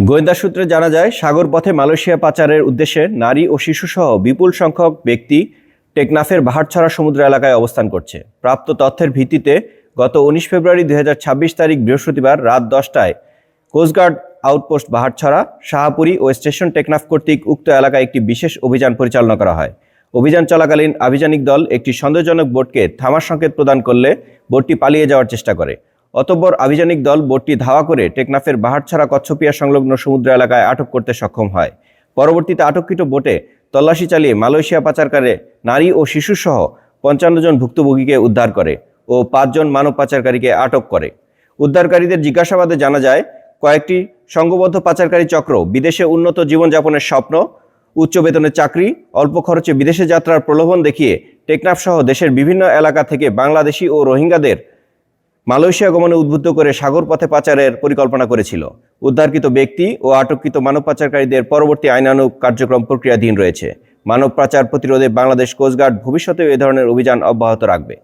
গোয়েন্দা সূত্রে জানা যায়, সাগর পথে মালয়েশিয়া পাচারের উদ্দেশ্যে নারী ও শিশুসহ বিপুল সংখ্যক ব্যক্তি টেকনাফের বাহারছড়া সমুদ্র এলাকায় অবস্থান করছে। প্রাপ্ত তথ্যের ভিত্তিতে গত ১৯ ফেব্রুয়ারি ২০২৬ তারিখ বৃহস্পতিবার রাত ১০টায় কোস্টগার্ড আউটপোস্ট বাহারছড়া, শাহপুরী ও স্টেশন টেকনাফ কর্তৃক উক্ত এলাকায় একটি বিশেষ অভিযান পরিচালনা করা হয়। অভিযান চলাকালীন আভিযানিক দল একটি সন্দেহজনক বোটকে থামার সংকেত প্রদান করলে বোটটি পালিয়ে যাওয়ার চেষ্টা করে। অতঃপর আভিযানিক দল বোটটি ধাওয়া করে টেকনাফের বাহারছড়া কচ্ছপিয়া সংলগ্ন সমুদ্র এলাকায় আটক করতে সক্ষম হয়। পরবর্তীতে আটককৃত বোটে তল্লাশি চালিয়ে মালয়েশিয়া পাচারকারী নারী ও শিশুসহ ৫৫ জন ভুক্তভোগীকে উদ্ধার করে ও ৫ জন মানব পাচারকারীকে আটক করে। উদ্ধারকারীদের জিজ্ঞাসাবাদে জানা যায়, কয়েকটি সংঘবদ্ধ পাচারকারী চক্র বিদেশে উন্নত জীবনযাপনের স্বপ্ন, উচ্চ বেতনের চাকরি, অল্প খরচে বিদেশে যাত্রার প্রলোভন দেখিয়ে টেকনাফ সহ দেশের বিভিন্ন এলাকা থেকে বাংলাদেশি ও রোহিঙ্গাদের মালয়েশিয়া গমনে উদ্বুদ্ধ করে সাগর পথে পাচারের পরিকল্পনা করেছিল। উদ্ধারকৃত ব্যক্তি ও আটককৃত মানব পাচারকারীদের পরবর্তী আইনানুগ কার্যক্রম প্রক্রিয়াধীন রয়েছে। মানব পাচার প্রতিরোধে বাংলাদেশ কোস্টগার্ড ভবিষ্যতেও এ ধরনের অভিযান অব্যাহত রাখবে।